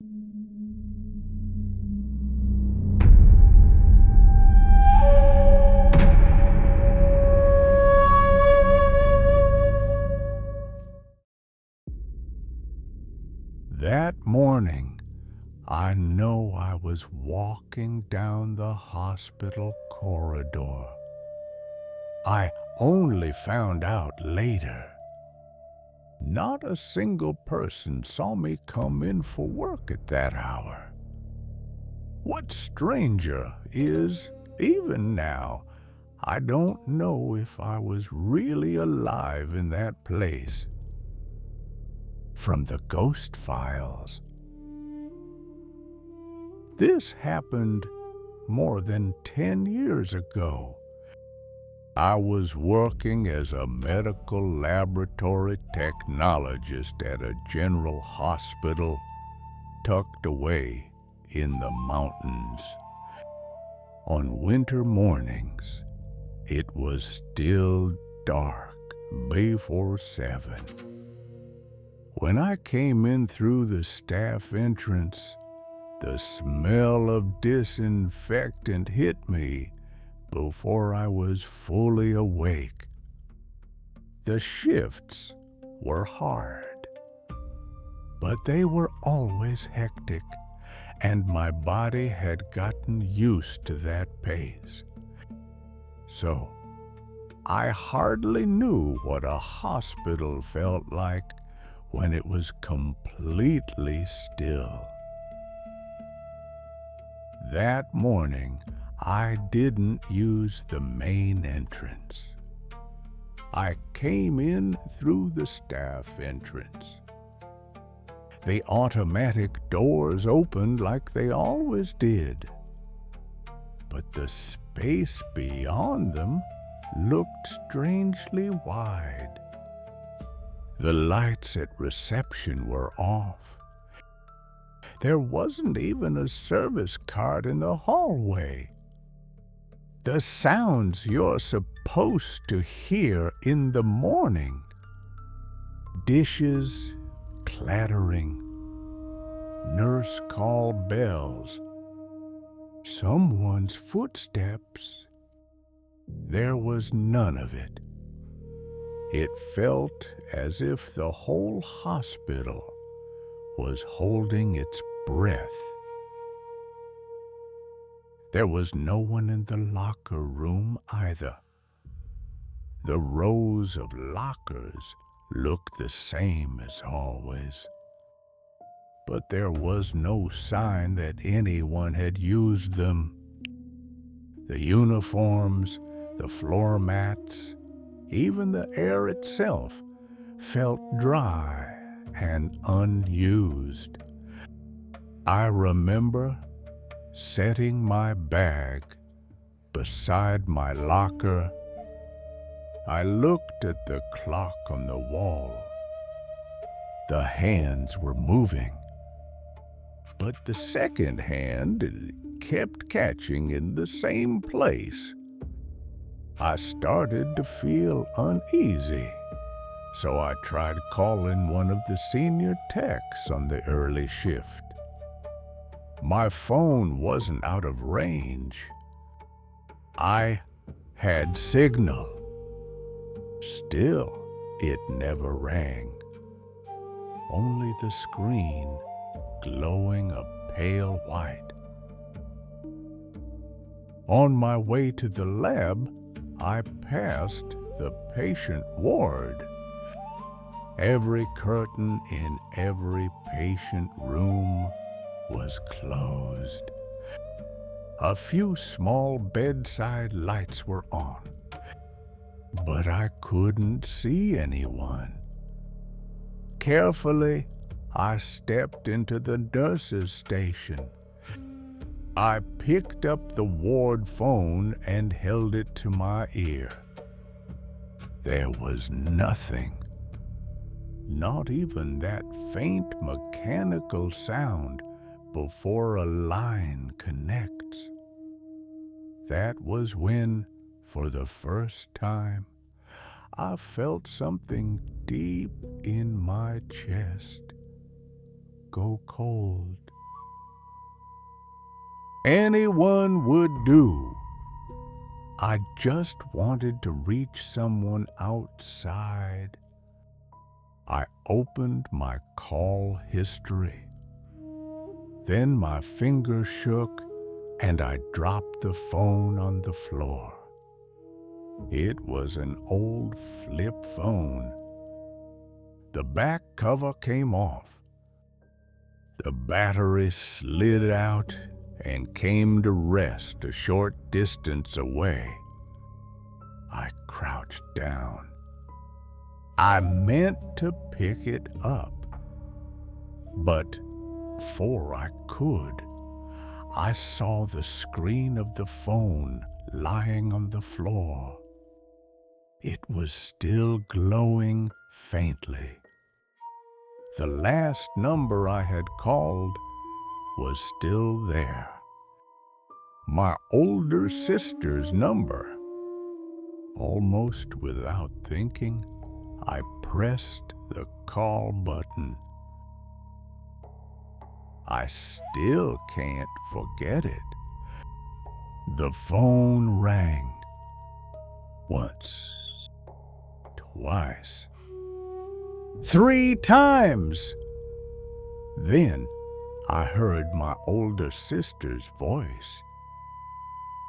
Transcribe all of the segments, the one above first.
That morning, I know I was walking down the hospital corridor. I only found out later. Not a single person saw me come in for work at that hour. What's stranger is, even now, I don't know if I was really alive in that place. From the Ghost Files. This happened more than 10 years ago. I was working as a medical laboratory technologist at a general hospital tucked away in the mountains. On winter mornings, it was still dark before 7. When I came in through the staff entrance, the smell of disinfectant hit me before I was fully awake. The shifts were hard, but they were always hectic, and my body had gotten used to that pace. So, I hardly knew what a hospital felt like when it was completely still. That morning, I didn't use the main entrance. I came in through the staff entrance. The automatic doors opened like they always did, but the space beyond them looked strangely wide. The lights at reception were off. There wasn't even a service card in the hallway. The sounds you're supposed to hear in the morning. Dishes clattering, nurse call bells, someone's footsteps. There was none of it. It felt as if the whole hospital was holding its breath. There was no one in the locker room either. The rows of lockers looked the same as always, but there was no sign that anyone had used them. The uniforms, the floor mats, even the air itself felt dry and unused. I remember setting my bag beside my locker. I looked at the clock on the wall. The hands were moving, but the second hand kept catching in the same place. I started to feel uneasy, so I tried calling one of the senior techs on the early shift. My phone wasn't out of range. I had signal. Still, it never rang. Only the screen glowing a pale white. On my way to the lab, I passed the patient ward. Every curtain in every patient room was closed. A few small bedside lights were on, but I couldn't see anyone. Carefully, I stepped into the nurse's station. I picked up the ward phone and held it to my ear. There was nothing. Not even that faint mechanical sound before a line connects. That was when, for the first time, I felt something deep in my chest go cold. Anyone would do. I just wanted to reach someone outside. I opened my call history. Then my finger shook and I dropped the phone on the floor. It was an old flip phone. The back cover came off. The battery slid out and came to rest a short distance away. I crouched down. I meant to pick it up, but before I could, I saw the screen of the phone lying on the floor. It was still glowing faintly. The last number I had called was still there. My older sister's number. Almost without thinking, I pressed the call button. I still can't forget it. The phone rang. Once, twice, 3 times. Then I heard my older sister's voice.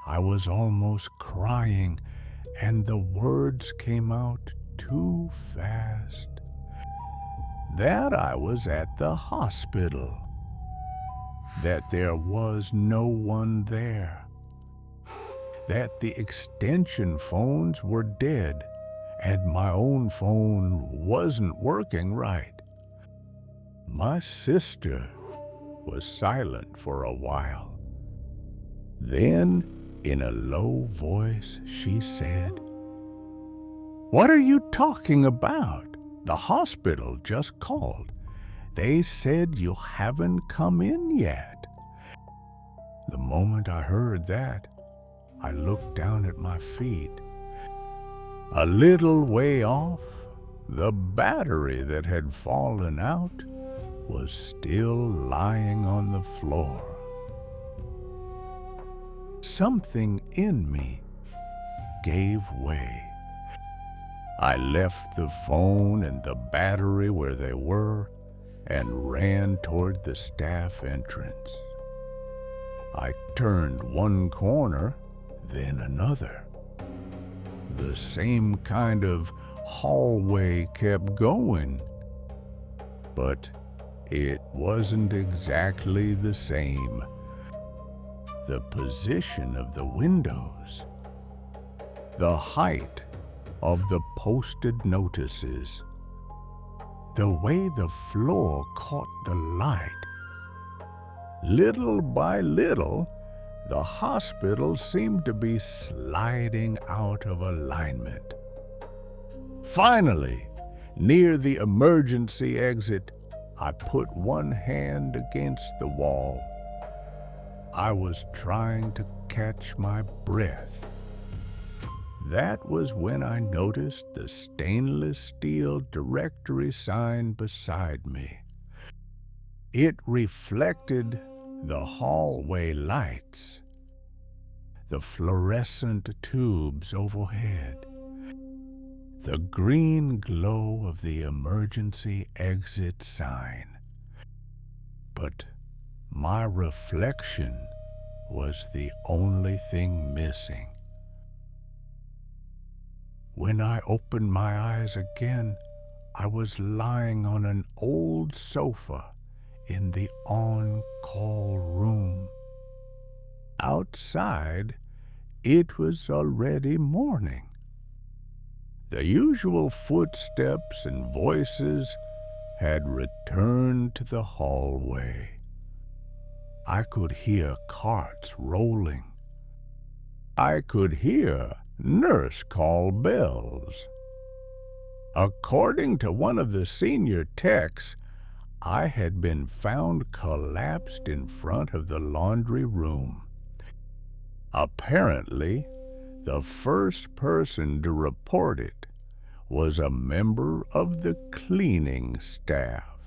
I was almost crying, and the words came out too fast. That I was at the hospital. That there was no one there. That the extension phones were dead, and my own phone wasn't working right. My sister was silent for a while. Then, in a low voice, she said, "What are you talking about? The hospital just called. They said you haven't come in yet." The moment I heard that, I looked down at my feet. A little way off, the battery that had fallen out was still lying on the floor. Something in me gave way. I left the phone and the battery where they were and ran toward the staff entrance. I turned one corner, then another. The same kind of hallway kept going, but it wasn't exactly the same. The position of the windows, the height of the posted notices, the way the floor caught the light. Little by little, the hospital seemed to be sliding out of alignment. Finally, near the emergency exit, I put one hand against the wall. I was trying to catch my breath. That was when I noticed the stainless steel directory sign beside me. It reflected the hallway lights, the fluorescent tubes overhead, the green glow of the emergency exit sign. But my reflection was the only thing missing. When I opened my eyes again, I was lying on an old sofa in the on-call room. Outside, it was already morning. The usual footsteps and voices had returned to the hallway. I could hear carts rolling. I could hear nurse call bells. According to one of the senior techs, I had been found collapsed in front of the laundry room. Apparently, the first person to report it was a member of the cleaning staff.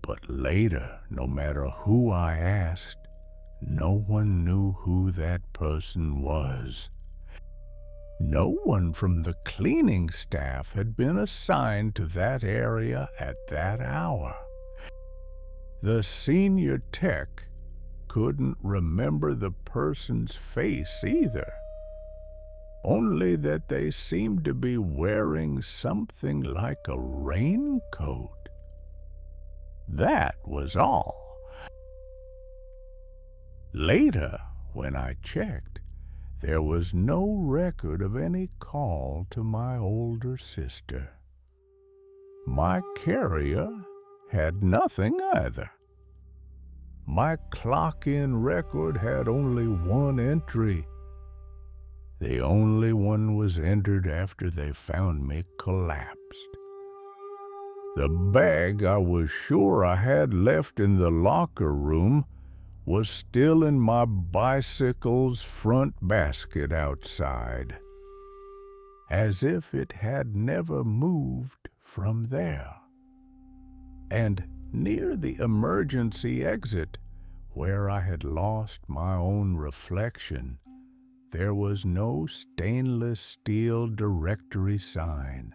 But later, no matter who I asked, no one knew who that person was. No one from the cleaning staff had been assigned to that area at that hour. The senior tech couldn't remember the person's face either, only that they seemed to be wearing something like a raincoat. That was all. Later, when I checked, there was no record of any call to my older sister. My carrier had nothing either. My clock-in record had only one entry. The only one was entered after they found me collapsed. The bag I was sure I had left in the locker room was still in my bicycle's front basket outside, as if it had never moved from there. And near the emergency exit, where I had lost my own reflection, there was no stainless steel directory sign.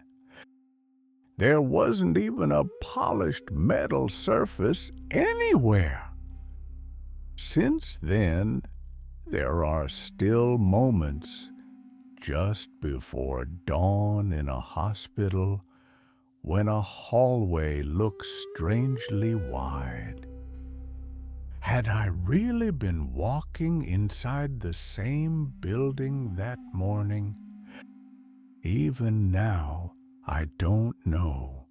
There wasn't even a polished metal surface anywhere. Since then, there are still moments just before dawn in a hospital when a hallway looks strangely wide. Had I really been walking inside the same building that morning? Even now, I don't know.